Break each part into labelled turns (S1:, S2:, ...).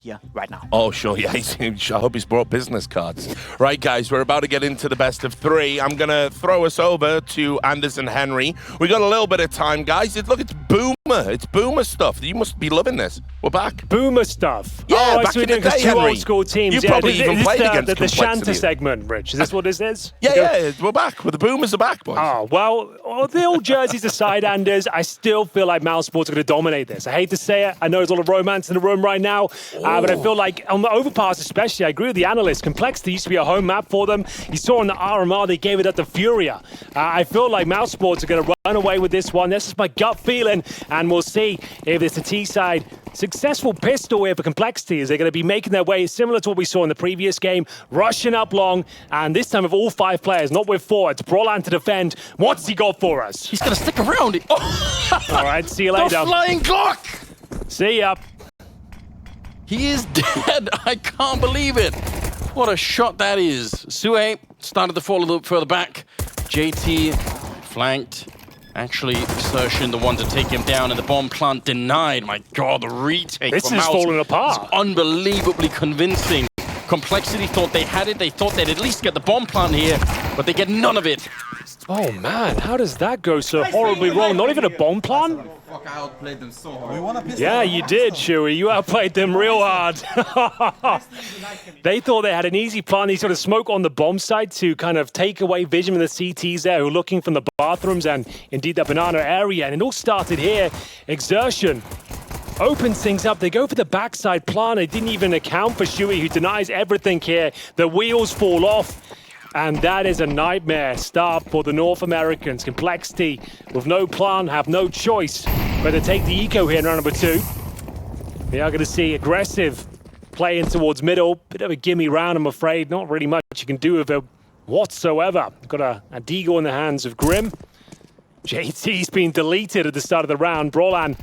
S1: here right now.
S2: Oh, sure, yeah. I hope he's brought business cards. Right, guys, we're about to get into the best of three. I'm going to throw us over to Anders and Henry. We got a little bit of time, guys. Look, it's Boomer. It's Boomer stuff. You must be loving this. We're back.
S3: Boomer stuff.
S2: Yeah,
S3: oh,
S2: back
S3: so
S2: in the day,
S3: two
S2: Henry.
S3: old school teams.
S2: You
S3: yeah,
S2: probably even played against
S3: the
S2: Complexity.
S3: Shanter segment, Rich. Is this what this is?
S2: Yeah, we're back. Well, the Boomers are back, boys.
S3: Oh, well, the old jerseys aside, Anders, I still feel like MOUZ Sports are going to dominate this. I hate to say it. I know there's a lot of romance in the room right now, but I feel like on the Overpass especially, I agree with the analysts. Complexity used to be a home map for them. You saw on the RMR, they gave it at the Furia. I feel like MOUZ Sports are going to run away with this one. This is my gut feeling, and we'll see if it's a T-side successful pistol here for Complexity. Is they're going to be making their way similar to what we saw in the previous game, rushing up long, and this time with all 5 players, not with 4. It's Brawlan to defend. What's he got for us?
S4: He's going to stick around. Oh.
S3: All right, see you later.
S4: The flying Glock!
S3: See ya.
S4: He is dead. I can't believe it. What a shot that is. Sue started to fall a little further back. JT flanked. Actually, Exertion, the one to take him down, and the bomb plant denied. My God, the retake.
S3: This is falling apart.
S4: It's unbelievably convincing. Complexity thought they had it. They thought they'd at least get the bomb plant here, but they get none of it.
S3: Oh man, how does that go so horribly wrong? Not even a bomb plant?
S5: Fuck, I outplayed them so hard.
S3: Yeah, you did, Shuey. You outplayed them real hard. They thought they had an easy plan. They sort of smoke on the bomb site to kind of take away vision from the CTs there who are looking from the bathrooms and indeed the banana area. And it all started here. Exertion opens things up. They go for the backside plan. They didn't even account for Shuey, who denies everything here. The wheels fall off. And that is a nightmare start for the North Americans. Complexity with no plan, have no choice but to take the eco here in round number 2. We are going to see aggressive play in towards middle. Bit of a gimme round, I'm afraid. Not really much you can do with it whatsoever. Got a Deagle in the hands of Grim. JT's been deleted at the start of the round. Brawlan,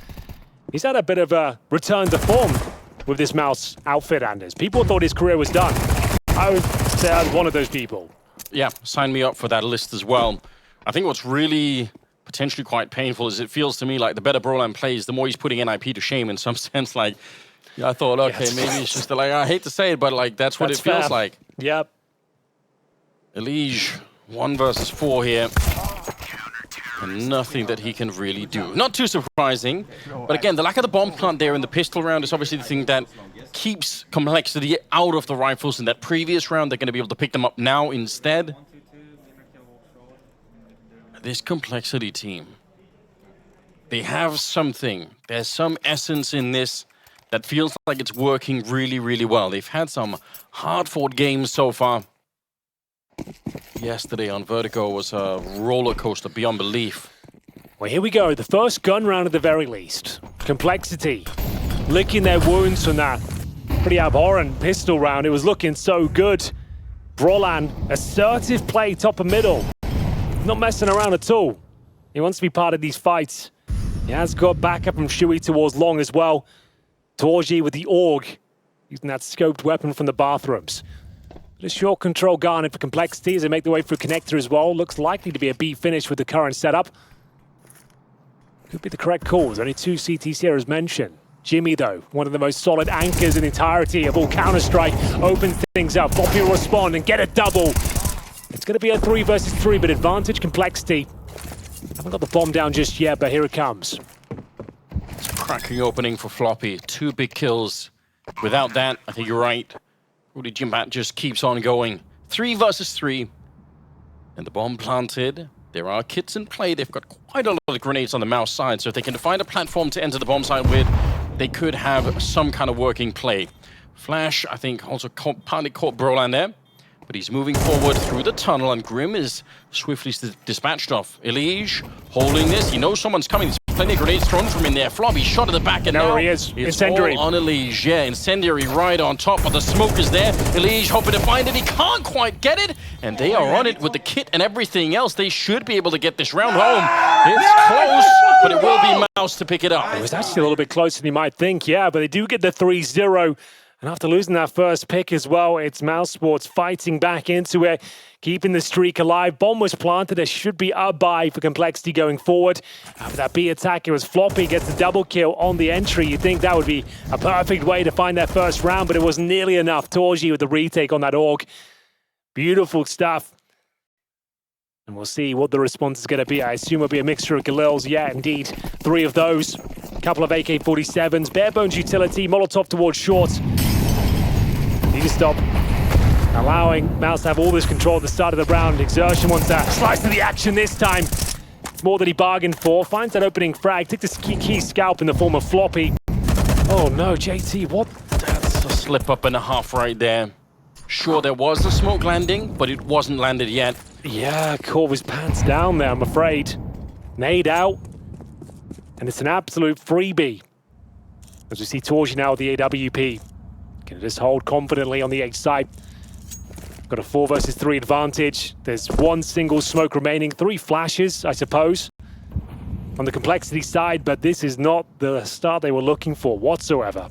S3: he's had a bit of a return to form with this MOUZ outfit, Anders. People thought his career was done. I would say I was one of those people.
S4: Yeah, sign me up for that list as well. I think what's really potentially quite painful is it feels to me like the better Brawlan plays, the more he's putting NIP to shame in some sense. Like, yeah, I thought, okay, maybe it's just like, I hate to say it, but like that's what it feels
S3: fair.
S4: like.
S3: Yep.
S4: EliGE, 1 versus 4 here. And nothing that he can really do. Not too surprising, but again, the lack of the bomb plant there in the pistol round is obviously the thing that keeps Complexity out of the rifles in that previous round. They're going to be able to pick them up now instead. This Complexity team, they have something. There's some essence in this that feels like it's working really, really well. They've had some hard-fought games so far. Yesterday on Vertigo was a roller coaster beyond belief.
S3: Well, here we go. The first gun round at the very least. Complexity licking their wounds from that pretty abhorrent pistol round. It was looking so good. Brawlan, assertive play top and middle. Not messing around at all. He wants to be part of these fights. He has got backup from Shuey towards long as well. torzsi with the AUG, using that scoped weapon from the bathrooms. A short control garnet for Complexity as they make their way through connector as well. Looks likely to be a B finish with the current setup. Could be the correct call. There's only 2 CTs here as mentioned. Jimmy, though, one of the most solid anchors in the entirety of all Counter-Strike, opens things up. Boppy will respond and get a double. It's going to be a 3 versus 3, but advantage Complexity. Haven't got the bomb down just yet, but here it comes.
S4: It's a cracking opening for Floppy. 2 big kills. Without that, I think you're right. Jimpphat just keeps on going. 3 versus 3. And the bomb planted. There are kits in play. They've got quite a lot of grenades on the MOUZ side, so if they can find a platform to enter the bomb side with, they could have some kind of working play. Flash, I think, also partly caught Brawlan there, but he's moving forward through the tunnel, and Grim is swiftly dispatched off. EliGE holding this. He knows someone's coming. There's plenty of grenades thrown from in there. Floppy shot at the back, and now
S3: he is.
S4: It's
S3: Incendiary.
S4: all on EliGE. Yeah, Incendiary right on top, but the smoke is there. EliGE hoping to find it. He can't quite get it, and they are on it with the kit and everything else. They should be able to get this round home. It's close, but it will be MOUZ to pick it up.
S3: It was actually a little bit closer than you might think, yeah, but they do get the 3-0. And after losing that first pick as well, it's MOUZ Sports fighting back into it, keeping the streak alive. Bomb was planted. There should be a buy for Complexity going forward. After that B attack, it was Floppy gets the double kill on the entry. You'd think that would be a perfect way to find that first round, but it wasn't nearly enough. torzsi with the retake on that AUG. Beautiful stuff. And we'll see what the response is going to be. I assume it'll be a mixture of Galils. Yeah, indeed. 3 of those. A couple of AK-47s. Bare bones utility. Molotov towards short. Need to stop allowing MOUZ to have all this control at the start of the round. Exertion wants to slice to the action this time. It's more than he bargained for. Finds that opening frag. Takes this key scalp in the form of Floppy. Oh no, JT, what?
S4: That's a slip up and a half right there. Sure, there was a smoke landing, but it wasn't landed yet.
S3: Yeah, caught his pants down there, I'm afraid. Nade out. And it's an absolute freebie. As we see torzsi now with the AWP. Can just hold confidently on the H side. Got a 4 versus 3 advantage. There's 1 single smoke remaining. 3 flashes, I suppose, on the Complexity side, but this is not the start they were looking for whatsoever.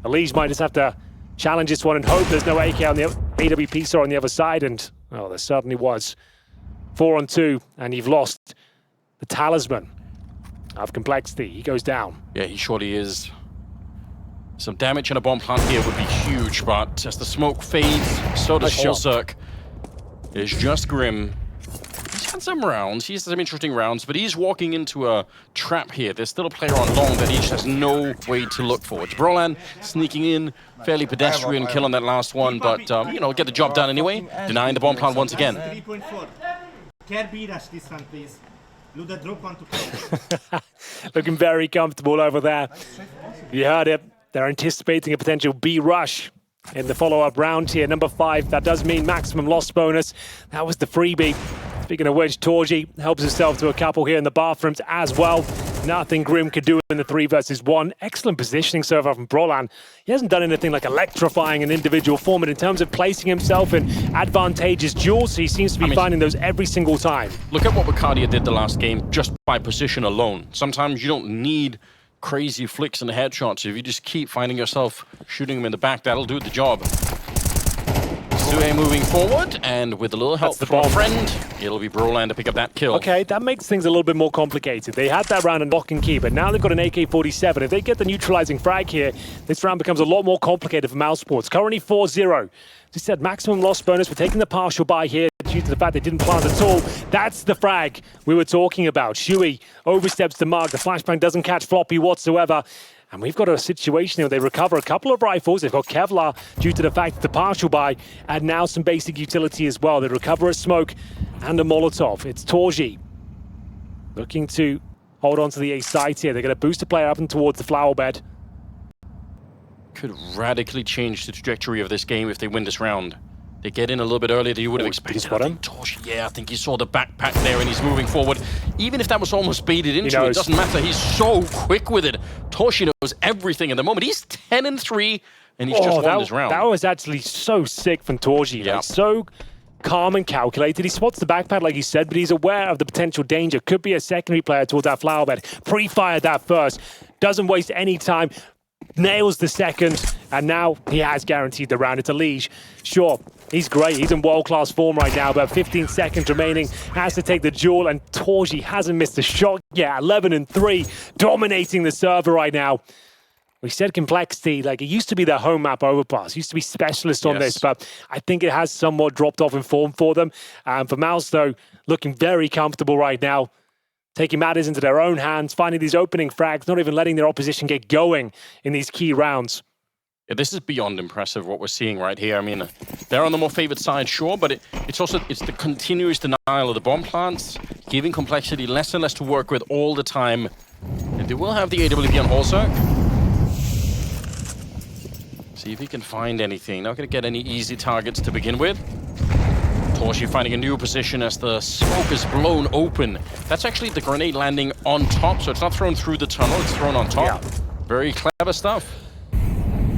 S3: EliGE might just have to challenge this one and hope there's no AK on the AWP on the other side, and oh, there certainly was. 4 on 2, and you've lost the talisman of Complexity. He goes down.
S4: Yeah, he surely is. Some damage in a bomb plant here would be huge, but as the smoke fades, so does torzsi. It's just Grim. He's had some rounds, he's had some interesting rounds, but he's walking into a trap here. There's still a player on long that he just has no way to look for. It's Brolan sneaking in, fairly pedestrian kill on that last one, but, you know, get the job done anyway, denying the bomb plant once again.
S5: 3.4. Can be rush this one, please. Look the drop one to come.
S3: Looking very comfortable over there. You heard it. They're anticipating a potential B rush in the follow-up round here. Number 5, that does mean maximum loss bonus. That was the freebie. Speaking of which, torzsi helps himself to a couple here in the bathrooms as well. Nothing Grim could do in the 3 versus 1. Excellent positioning so far from Brolan. He hasn't done anything like electrifying an individual form, but in terms of placing himself in advantageous duels, he seems to be finding those every single time.
S4: Look at what Vicaria did the last game just by position alone. Sometimes you don't need crazy flicks and headshots. If you just keep finding yourself shooting him in the back, that'll do the job. Sue moving forward, and with a little help from a friend, it'll be Brolan to pick up that kill.
S3: Okay, that makes things a little bit more complicated. They had that round in lock and key, but now they've got an AK-47. If they get the neutralizing frag here, this round becomes a lot more complicated for MOUZ Sports. Currently 4-0. As I said, maximum loss bonus. We're taking the partial buy here due to the fact they didn't plant at all. That's the frag we were talking about. Shuey oversteps the mark. The flashbang doesn't catch Floppy whatsoever. And we've got a situation where they recover a couple of rifles. They've got Kevlar due to the fact that the partial buy, and now some basic utility as well. They recover a smoke and a Molotov. It's torzsi looking to hold on to the A site here. They're going to boost the player up and towards the flower bed.
S4: Could radically change the trajectory of this game if they win this round. They get in a little bit earlier than you would have expected. torzsi, yeah, I think he saw the backpack there and he's moving forward. Even if that was almost baited into it, doesn't matter. He's so quick with it. torzsi knows everything at the moment. He's 10-3 and he's just won this round.
S3: That was actually so sick from torzsi.
S4: Yeah.
S3: Like, so calm and calculated. He spots the backpack, like you said, but he's aware of the potential danger. Could be a secondary player towards that flower bed. Pre-fired that first. Doesn't waste any time. Nails the second, and now he has guaranteed the round. It's EliGE. Sure, he's great. He's in world-class form right now, but 15 seconds remaining. Has to take the duel, and torzsi hasn't missed a shot yet. 11-3, dominating the server right now. We said Complexity, like, it used to be their home map Overpass. Used to be specialist on this, but I think it has somewhat dropped off in form for them. For MOUZ, though, looking very comfortable right now. Taking matters into their own hands, finding these opening frags, not even letting their opposition get going in these key rounds.
S4: Yeah, this is beyond impressive what we're seeing right here. I mean, they're on the more favored side, sure, but it's the continuous denial of the bomb plants, giving Complexity less and less to work with all the time. And they will have the AWP on also. See if he can find anything. Not going to get any easy targets to begin with. torzsi finding a new position as the smoke is blown open. That's actually the grenade landing on top, so it's not thrown through the tunnel, it's thrown on top. Yeah. Very clever stuff.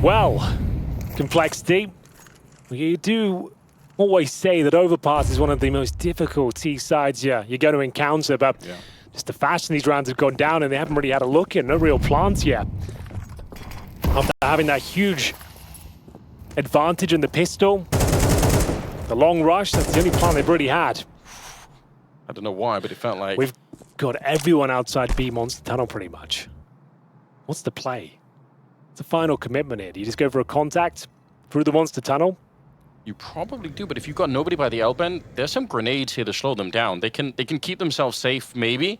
S3: Well, Complexity, you do always say that Overpass is one of the most difficult T-sides you're going to encounter, but just the fashion these rounds have gone down and they haven't really had a look in, no real plants yet. After having that huge advantage in the pistol. The long rush, that's the only plan they've really had.
S4: I don't know why, but it felt like...
S3: We've got everyone outside B Monster Tunnel pretty much. What's the play? It's a final commitment here. Do you just go for a contact through the Monster Tunnel?
S4: You probably do, but if you've got nobody by the L-bend, there's some grenades here to slow them down. They can keep themselves safe, maybe.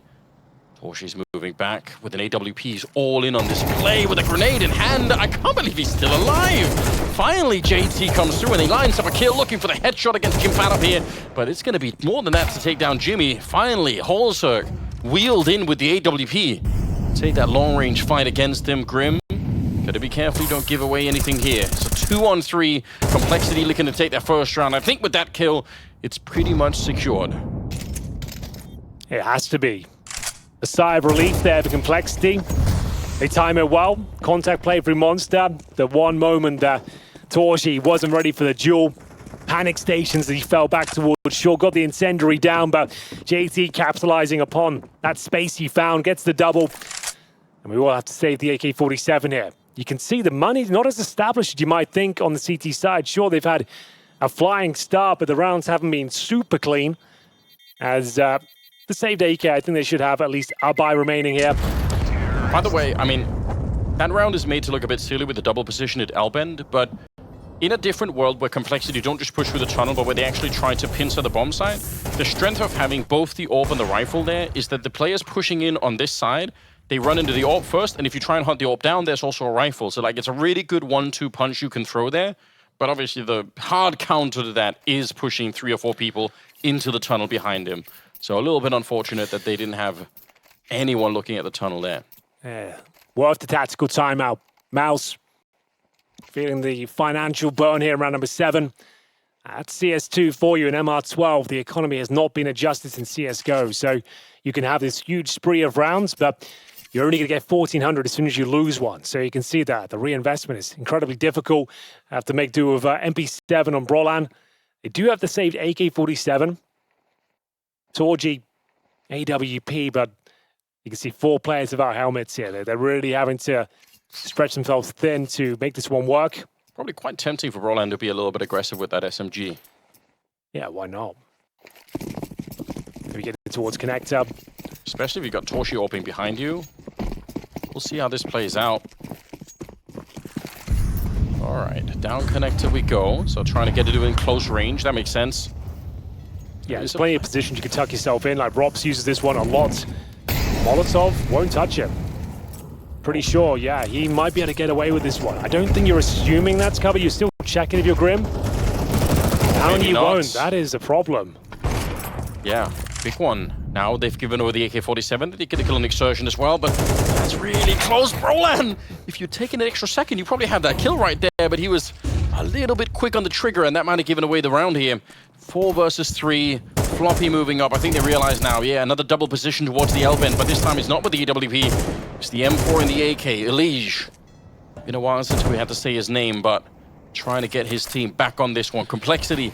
S4: torzsi's moving back with an AWP. He's all in on this play with a grenade in hand. I can't believe he's still alive. Finally, JT comes through and he lines up a kill, looking for the headshot against Jimpphat up here. But it's going to be more than that to take down Jimmy. Finally, Holzerk wheeled in with the AWP. Take that long-range fight against him. Grim, gotta be careful you don't give away anything here. So 2-on-3, Complexity looking to take their first round. I think with that kill, it's pretty much secured.
S3: It has to be. A sigh of relief there for Complexity. They time it well. Contact play through Monster. The one moment that torzsi wasn't ready for the duel. Panic stations as he fell back towards shore. Got the incendiary down, but JT capitalizing upon that space he found. Gets the double. And we will have to save the AK-47 here. You can see the money's not as established as you might think on the CT side. Sure, they've had a flying start, but the rounds haven't been super clean. As the saved AK, I think they should have at least a buy remaining here.
S4: By the way, I mean, that round is made to look a bit silly with the double position at L-bend, but in a different world where Complexity don't just push through the tunnel, but where they actually try to pincer the bomb side, the strength of having both the AWP and the rifle there is that the players pushing in on this side, they run into the AWP first, and if you try and hunt the AWP down, there's also a rifle. So, like, it's a really good 1-2 punch you can throw there. But obviously, the hard counter to that is pushing 3 or 4 people into the tunnel behind him. So, a little bit unfortunate that they didn't have anyone looking at the tunnel there.
S3: Yeah. Worth the tactical timeout. MOUZ feeling the financial burn here in round number 7. That's CS2 for you in MR12. The economy has not been adjusted since CSGO. So, you can have this huge spree of rounds, but you're only going to get 1,400 as soon as you lose one. So you can see that the reinvestment is incredibly difficult. Have to make do with MP7 on Brolan. They do have the saved AK-47. torzsi, AWP, but you can see 4 players without helmets here. They're really having to stretch themselves thin to make this one work.
S4: Probably quite tempting for Brolan to be a little bit aggressive with that SMG.
S3: Yeah, why not? Maybe get towards connector.
S4: Especially if you've got torzsi AWPing behind you. We'll see how this plays out. All right, down connector we go. So trying to get it in close range, that makes sense.
S3: Yeah, there's plenty of positions you can tuck yourself in. Like Robs uses this one a lot. Molotov won't touch him. Pretty sure, yeah, he might be able to get away with this one. I don't think you're assuming that's cover. You're still checking if you're Grim. Apparently you won't. That is a problem.
S4: Yeah, big one. Now they've given over the AK-47. They get a kill on Exertion as well, but that's really close. Brolan, if you'd taken an extra second, you probably had that kill right there, but he was a little bit quick on the trigger, and that might have given away the round here. 4 versus 3. Floppy moving up. I think they realize now, yeah, another double position towards the L-bend, but this time it's not with the EWP. It's the M4 and the AK. EliGE. Been a while since we had to say his name, but trying to get his team back on this one. Complexity,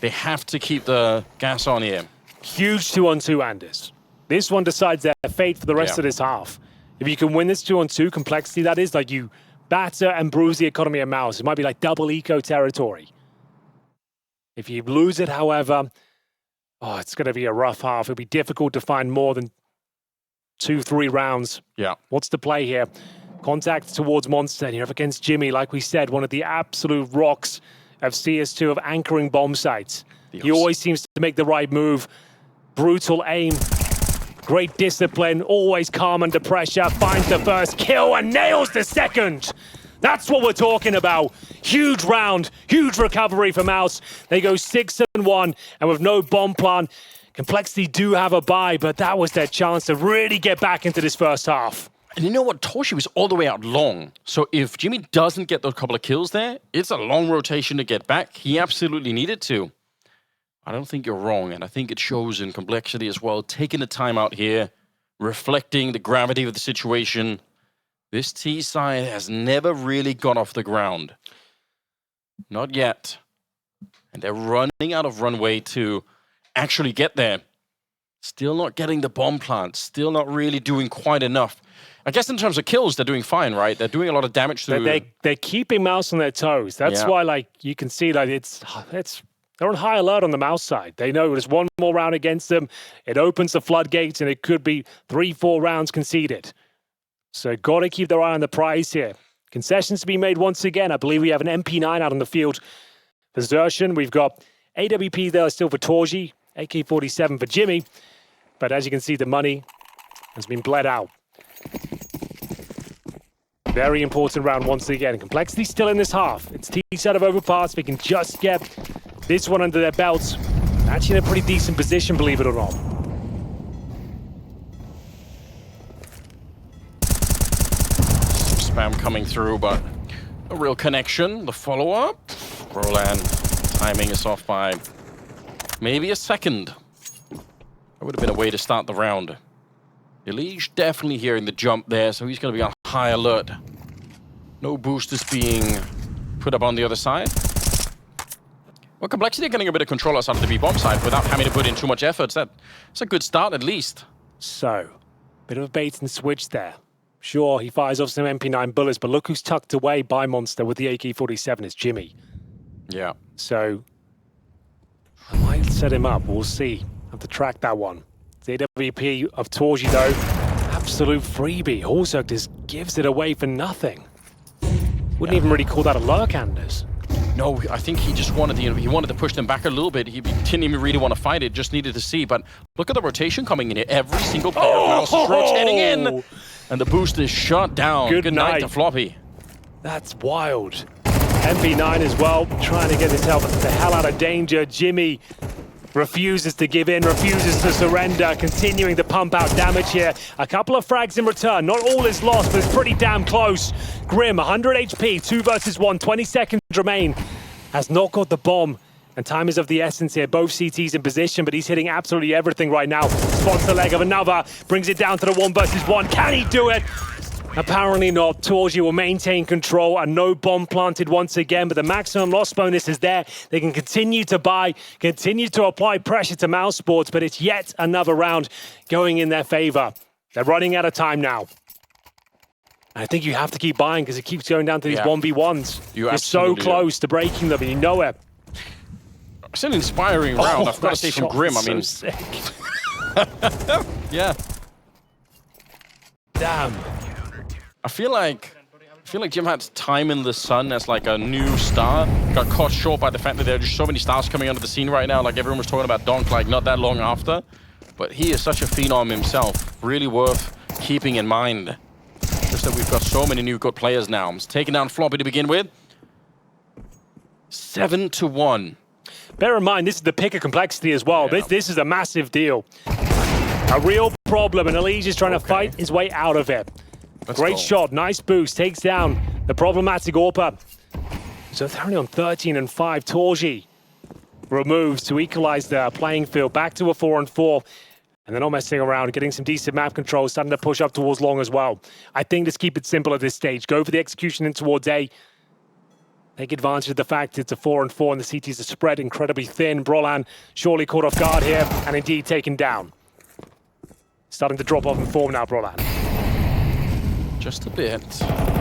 S4: they have to keep the gas on here.
S3: Huge 2-on-2, Anders. This one decides their fate for the rest of this half. If you can win this 2-on-2, Complexity, that is, like you batter and bruise the economy of MOUZ. It might be like double eco territory. If you lose it, however, oh, it's going to be a rough half. It'll be difficult to find more than 2-3 rounds.
S4: Yeah.
S3: What's the play here? Contact towards Monster, and you're up against Jimmy, like we said, one of the absolute rocks of CS2 of anchoring bomb sites. He always seems to make the right move. Brutal aim, great discipline, always calm under pressure, finds the first kill and nails the second. That's what we're talking about. Huge round, huge recovery for MOUZ. They go 6-1, and with no bomb plan, Complexity do have a bye, but that was their chance to really get back into this first half.
S4: And you know what? torzsi was all the way out long. So if Jimmy doesn't get those couple of kills there, it's a long rotation to get back. He absolutely needed to. I don't think you're wrong, and I think it shows in Complexity as well. Taking the time out here, reflecting the gravity of the situation. This T side has never really got off the ground. Not yet. And they're running out of runway to actually get there. Still not getting the bomb plant. Still not really doing quite enough.
S3: Yeah.
S4: I guess in terms of kills, they're doing fine, right? They're doing a lot of damage to...
S3: They're keeping MOUZ on their toes. That's why, like, you can see, like, they're on high alert on the MOUZ side. They know there's one more round against them. It opens the floodgates, and it could be 3-4 rounds conceded. So got to keep their eye on the prize here. Concessions to be made once again. I believe we have an MP9 out on the field for Xertion. We've got AWP there still for torzsi, AK-47 for Jimmy. But as you can see, the money has been bled out. Very important round once again. Complexity still in this half. It's T's out of Overpass. We can just get this one under their belts. Actually in a pretty decent position, believe it or not.
S4: Spam coming through, but a real connection. The follow-up. Roland, timing is off by maybe a second. That would have been a way to start the round. EliGE definitely hearing the jump there, so he's going to be on high alert. No boosters being put up on the other side. Well, Complexity getting a bit of control outside of the B-bomb side without having to put in too much effort. That's a good start, at least.
S3: So, bit of a bait and switch there. Sure, he fires off some MP9 bullets, but look who's tucked away by Monster with the AK-47 is Jimmy.
S4: Yeah.
S3: So, I might set him up. We'll see. Have to track that one. The AWP of torzsi, though, absolute freebie. Horsak just gives it away for nothing. Wouldn't even really call that a lurk, Anders.
S4: No, I think he just wanted he wanted to push them back a little bit. He didn't even really want to fight it, just needed to see. But look at the rotation coming in here. Every single player of MOUZ is rotating in. And the boost is shut down. Good night to Floppy.
S3: That's wild. MP9 as well, trying to get himself the hell out of danger. Jimmy refuses to give in, refuses to surrender, continuing to pump out damage here. A couple of frags in return. Not all is lost, but it's pretty damn close. Grim, 100 HP, 2 versus 1, 20 seconds remain. Has not got the bomb. And time is of the essence here. Both CTs in position, but he's hitting absolutely everything right now. Spots the leg of another, brings it down to the 1 versus 1. Can he do it? Apparently not. torzsi will maintain control and no bomb planted once again, but the maximum loss bonus is there. They can continue to buy, continue to apply pressure to MOUZ Sports, but it's yet another round going in their favor. They're running out of time now. I think you have to keep buying because it keeps going down to these 1v1s. You're so close to breaking them and you know it.
S4: It's an inspiring round, I've got to say, from Grim. I mean,
S3: sick.
S4: Yeah.
S3: Damn.
S4: I feel like Jimpphat's time in the sun as like a new star got caught short by the fact that there are just so many stars coming onto the scene right now. Like everyone was talking about Donk like not that long after. But he is such a phenom himself. Really worth keeping in mind. Just that we've got so many new good players now. He's taking down Floppy to begin with. 7-1.
S3: Bear in mind, this is the pick of Complexity as well.
S4: Yeah.
S3: This is a massive deal. A real problem, and EliGE is trying to fight his way out of it. Great shot, nice boost, takes down the problematic Orpa. So they're only on 13 and 5. torzsi removes to equalize the playing field, back to a 4-4. And they're not messing around, getting some decent map control, starting to push up towards long as well. I think just keep it simple at this stage. Go for the execution in towards A. Take advantage of the fact it's a 4-4 and the CTs are spread incredibly thin. Brolan surely caught off guard here and indeed taken down. Starting to drop off in form now, Brolan.
S4: Just a bit.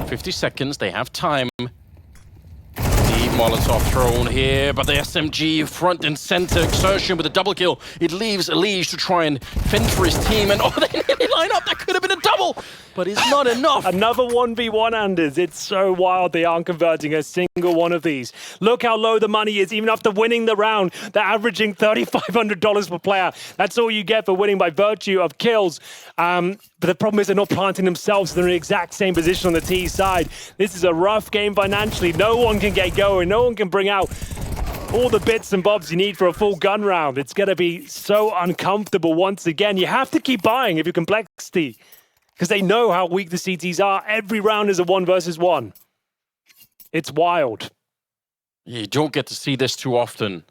S4: 50 seconds, they have time. Deep Molotov thrown here, but the SMG front and center. Xertion with a double kill. It leaves EliGE to try and fend for his team, and oh, they nearly line up. That could have been a double, but it's not enough.
S3: Another 1v1, Anders. It's so wild they aren't converting a single one of these. Look how low the money is, even after winning the round. They're averaging $3,500 per player. That's all you get for winning by virtue of kills. But the problem is they're not planting themselves. They're in the exact same position on the T side. This is a rough game financially. No one can get going. No one can bring out all the bits and bobs you need for a full gun round. It's going to be so uncomfortable once again. You have to keep buying if you're Complexity, because they know how weak the CTs are. Every round is a 1 versus 1. It's wild.
S4: You don't get to see this too often.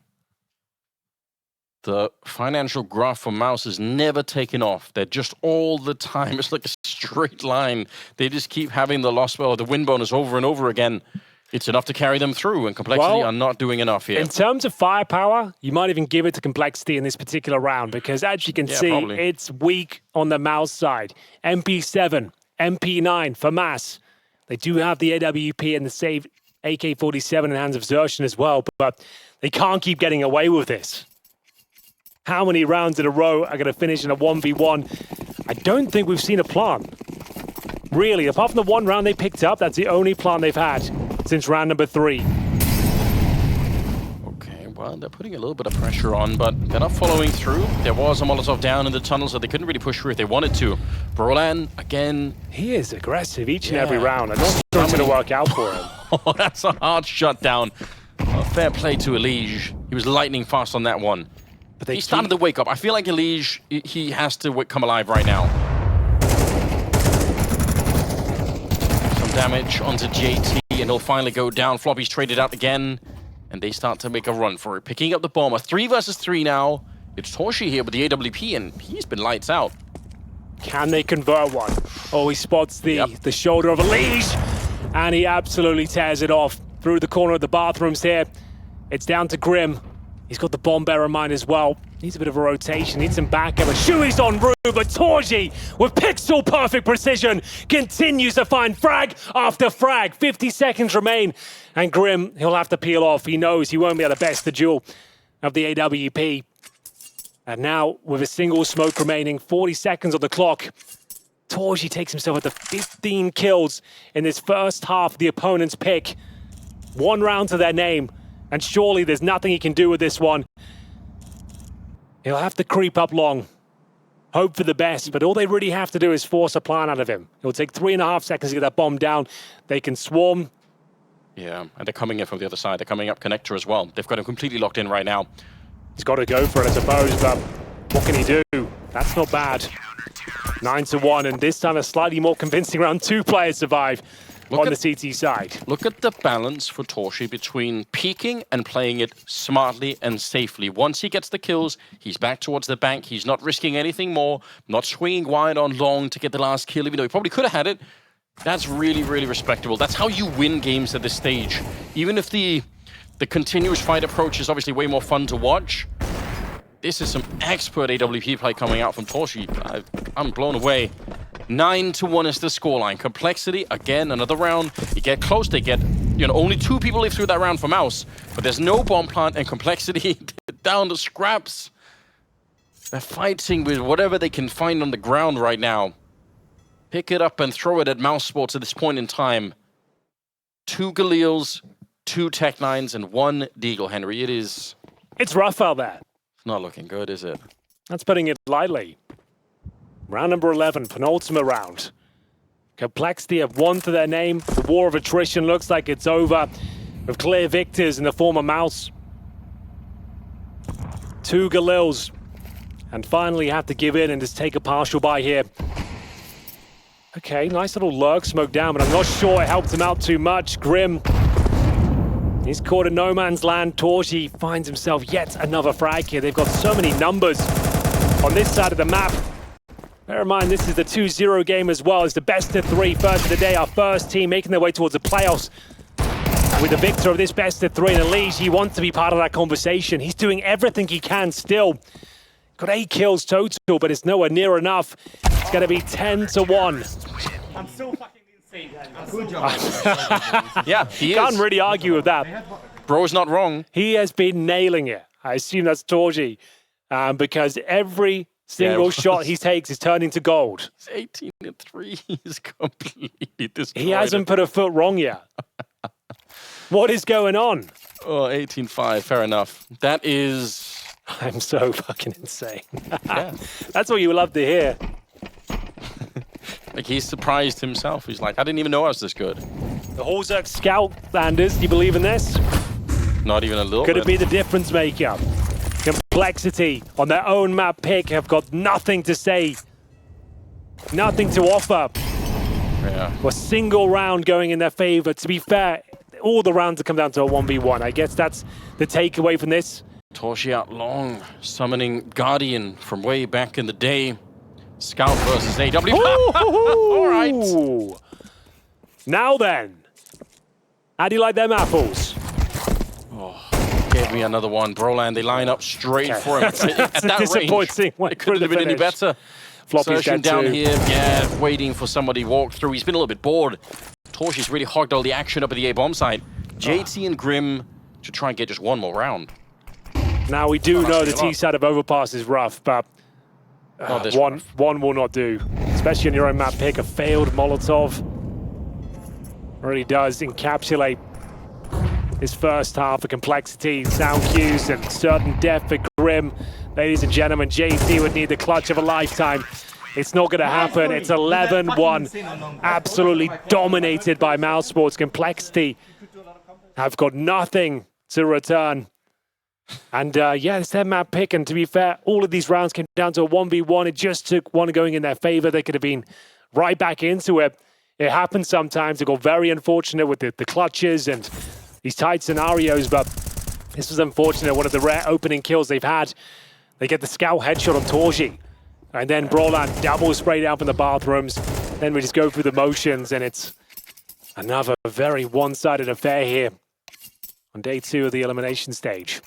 S4: The financial graph for MOUZ is never taken off. They're just all the time. It's like a straight line. They just keep having the loss, well, the win bonus over and over again. It's enough to carry them through, and Complexity are not doing enough here.
S3: In terms of firepower, you might even give it to Complexity in this particular round, because as you can see, it's weak on the MOUZ side. MP7, MP9 for MOUZ. They do have the AWP and the save AK-47 in the hands of Xerxes as well, but they can't keep getting away with this. How many rounds in a row are going to finish in a 1v1? I don't think we've seen a plant. Really, apart from the one round they picked up, that's the only plant they've had since round number 3.
S4: Okay, well, they're putting a little bit of pressure on, but they're not following through. There was a Molotov down in the tunnel, so they couldn't really push through if they wanted to. Brolan, again.
S3: He is aggressive each and every round. I'm not sure it's going to work out for him.
S4: Oh, that's a hard shutdown. Fair play to EliGE. He was lightning fast on that one. But he started to wake up. I feel like EliGE, he has to come alive right now. Some damage onto JT, and he'll finally go down. Floppy's traded out again, and they start to make a run for it. Picking up the bomb. A 3 versus 3 now. It's torzsi here with the AWP, and he's been lights out.
S3: Can they convert one? Oh, he spots the shoulder of EliGE, and he absolutely tears it off through the corner of the bathrooms here. It's down to Grim. He's got the bomb bearer in mind as well. Needs a bit of a rotation, needs some backup. Shui's on route, but torzsi, with pixel-perfect precision, continues to find frag after frag. 50 seconds remain, and Grim, he'll have to peel off. He knows he won't be able to best the duel of the AWP. And now, with a single smoke remaining, 40 seconds on the clock, torzsi takes himself at the 15 kills in this first half of the opponent's pick. 1 round to their name, and surely there's nothing he can do with this one. He'll have to creep up long, hope for the best, but all they really have to do is force a plan out of him. It'll take 3.5 seconds to get that bomb down. They can swarm.
S4: Yeah, and they're coming in from the other side. They're coming up connector as well. They've got him completely locked in right now.
S3: He's got to go for it, I suppose, but what can he do? That's not bad. 9-1, and this time a slightly more convincing round. 2 players survive on the CT side.
S4: Look at the balance for torzsi between peeking and playing it smartly and safely. Once he gets the kills, he's back towards the bank. He's not risking anything more, not swinging wide on long to get the last kill, even though he probably could have had it. That's really, really respectable. That's how you win games at this stage. Even if the continuous fight approach is obviously way more fun to watch, this is some expert AWP play coming out from torzsi. I'm blown away. 9-1 is the scoreline. Complexity, again, another round. You get close, they get, only 2 people live through that round for MOUZ. But there's no bomb plant, and Complexity down to scraps. They're fighting with whatever they can find on the ground right now. Pick it up and throw it at MOUZ Sports at this point in time. 2 Galils, 2 Tech-9s, and 1 Deagle, Henry. It's
S3: rough out there.
S4: not looking good, is it?
S3: That's putting it lightly. Round number 11, penultimate round. Complexity have 1 to their name. The war of attrition looks like it's over, with clear victors in the form of MOUZ. 2 Galils. And finally have to give in and just take a partial bye here. Okay, nice little lurk smoke down, but I'm not sure it helped him out too much. Grim, he's caught in no man's land. torzsi finds himself yet another frag here. They've got so many numbers on this side of the map. Bear in mind, this is the 2-0 game as well. It's the best of 3, first of the day. Our first team making their way towards the playoffs. With the victor of this best of 3 in EliGE, he wants to be part of that conversation. He's doing everything he can still. Got 8 kills total, but it's nowhere near enough. It's going to be 10-1.
S5: I'm so fucking insane. Good job.
S4: Yeah, he
S3: Can't
S4: is.
S3: really argue with that.
S4: Bro's not wrong.
S3: He has been nailing it. I assume that's torzsi, because every single shot he takes is turning to gold.
S4: It's 18-3. He's completely destroyed.
S3: He hasn't put a foot wrong yet. What is going on?
S4: Oh, 18-5. Fair enough. That is...
S3: I'm so fucking insane.
S4: Yeah.
S3: That's what you love to hear.
S4: Like, he's surprised himself. He's like, I didn't even know I was this good.
S3: The Hallzerk Scoutlanders, do you believe in this?
S4: Not even a little
S3: Could
S4: bit.
S3: it be the difference maker? Complexity on their own map pick have got nothing to say. Nothing to offer.
S4: Yeah.
S3: A single round going in their favor. To be fair, all the rounds have come down to a 1v1. I guess that's the takeaway from this.
S4: torzsi out long, summoning Guardian from way back in the day. Scout versus AW. All right.
S3: Now then, how do you like them apples?
S4: Gave me another one. Brolan, they line up straight for him.
S3: That's a disappointing way
S4: it couldn't have been any better.
S3: Floppy's
S4: Searching
S3: dead
S4: down
S3: too.
S4: here, yeah, waiting for somebody to walk through. He's been a little bit bored. torzsi's really hogged all the action up at the A bomb site. JT and Grim to try and get just one more round.
S3: Now we do know the T side of Overpass is rough, but one will not do. Especially on your own map pick, a failed Molotov really does encapsulate his first half of complexity, sound cues, and certain death for Grim. Ladies and gentlemen, JT would need the clutch of a lifetime. It's not going to happen. It's 11-1. Absolutely dominated by MOUZ Sports. Complexity have got nothing to return. And yeah, it's their map pick. And to be fair, all of these rounds came down to a 1v1. It just took one going in their favor. They could have been right back into it. It happens sometimes. They got very unfortunate with the clutches and these tight scenarios, but this was unfortunate. One of the rare opening kills they've had. They get the scout headshot on torzsi. And then Broland double sprayed out from the bathrooms. Then we just go through the motions, and it's another very one-sided affair here on day 2 of the elimination stage.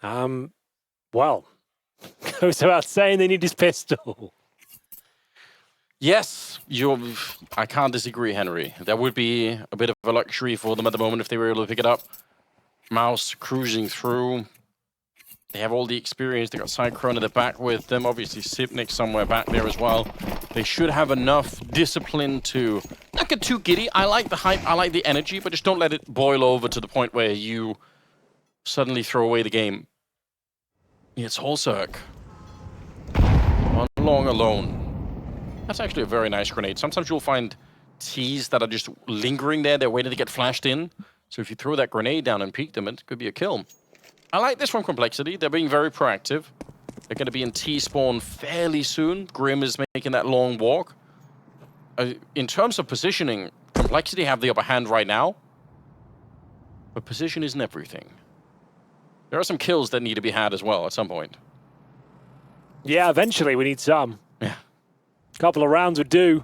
S3: Well, goes without saying they need his pistol.
S4: Yes, I can't disagree, Henry. That would be a bit of a luxury for them at the moment if they were able to pick it up. MOUZ cruising through. They have all the experience. They got Cyclone at the back with them. Obviously, Sipnik somewhere back there as well. They should have enough discipline to not get too giddy. I like the hype. I like the energy, but just don't let it boil over to the point where you suddenly throw away the game. It's Holzerk. One long alone. That's actually a very nice grenade. Sometimes you'll find Ts that are just lingering there. They're waiting to get flashed in. So if you throw that grenade down and peek them, it could be a kill. I like this from Complexity. They're being very proactive. They're going to be in T-spawn fairly soon. Grim is making that long walk. In terms of positioning, Complexity have the upper hand right now. But position isn't everything. There are some kills that need to be had as well at some point.
S3: Yeah, eventually we need some.
S4: Yeah.
S3: A couple of rounds would do.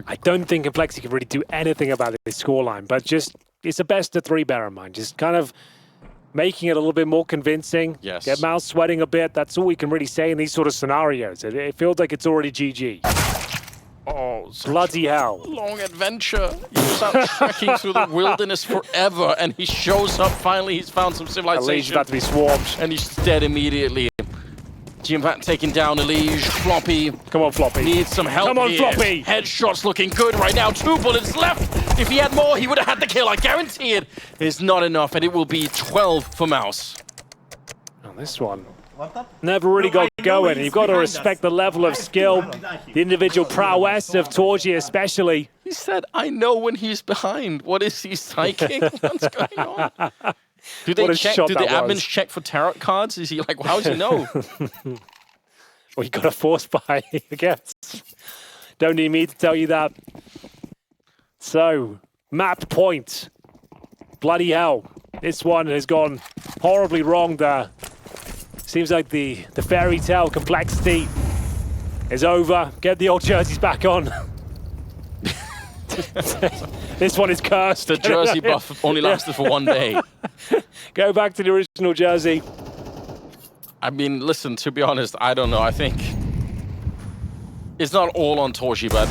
S3: I don't think Complexity can really do anything about this scoreline, but just, it's a best of 3, bear in mind. Just kind of making it a little bit more convincing.
S4: Yes.
S3: Get MOUZ sweating a bit. That's all we can really say in these sort of scenarios. It feels like it's already GG.
S4: Oh,
S3: Bloody hell.
S4: Long adventure. He was out trekking through the wilderness forever, and he shows up. Finally, he's found some civilization.
S3: EliGE's about to be swarmed.
S4: And he's dead immediately. Jimpphat taking down EliGE. Floppy.
S3: Come on, Floppy.
S4: Needs some help.
S3: Come on,
S4: here.
S3: Floppy.
S4: Headshots looking good right now. 2 bullets left. If he had more, he would have had the kill. I guarantee it. It's not enough, and it will be 12 for MOUZ.
S3: Oh, this one never really got going. You've got to respect the level of skill, the individual prowess of torzsi especially.
S4: He said, I know when he's behind. What is he psychic? What's going on? Do they check? Do the admins check for tarot cards? Is he like, well, how does he know?
S3: Well, you got a force buy, I guess. Don't need me to tell you that. So, map point. Bloody hell. This one has gone horribly wrong there. Seems like the fairy tale Complexity is over. Get the old jerseys back on. This one is cursed.
S4: The jersey buff only lasted for 1 day.
S3: Go back to the original jersey.
S4: I mean, listen, to be honest, I don't know. I think it's not all on torzsi, but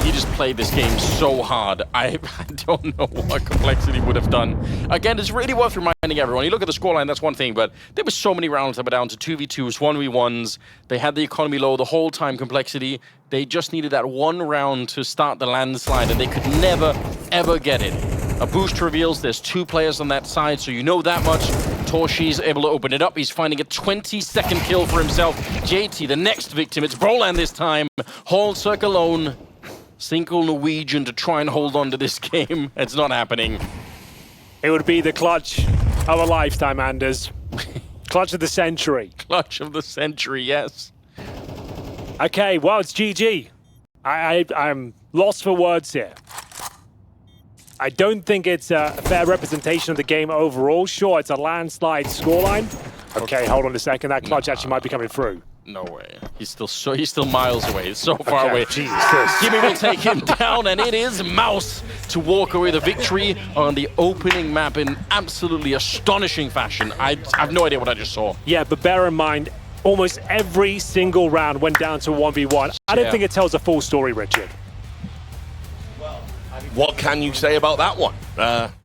S4: he just played this game so hard. I don't know what Complexity would have done. Again, it's really worth reminding everyone. You look at the scoreline, that's one thing, but there were so many rounds that were down to 2v2s, 1v1s. They had the economy low the whole time, Complexity. They just needed that one round to start the landslide, and they could never, ever get it. A boost reveals there's 2 players on that side, so you know that much. torzsi's able to open it up. He's finding a 20-second kill for himself. JT, the next victim. It's Broland this time. Holzerk alone. Single Norwegian to try and hold on to this game. It's not happening.
S3: It would be the clutch of a lifetime, Anders. Clutch of the century.
S4: Clutch of the century, yes.
S3: Okay, well, it's GG. I'm lost for words here. I don't think it's a fair representation of the game overall. Sure, it's a landslide scoreline. Okay, hold on a second. That clutch actually might be coming through.
S4: No way. He's still miles away. He's so far away.
S3: Jesus.
S4: Jimmy will take him down, and it is MOUZ to walk away the victory on the opening map in absolutely astonishing fashion. I have no idea what I just saw.
S3: Yeah, but bear in mind, almost every single round went down to 1v1. I don't
S4: Yeah.
S3: think it tells the full story, Richard.
S2: What can you say about that one?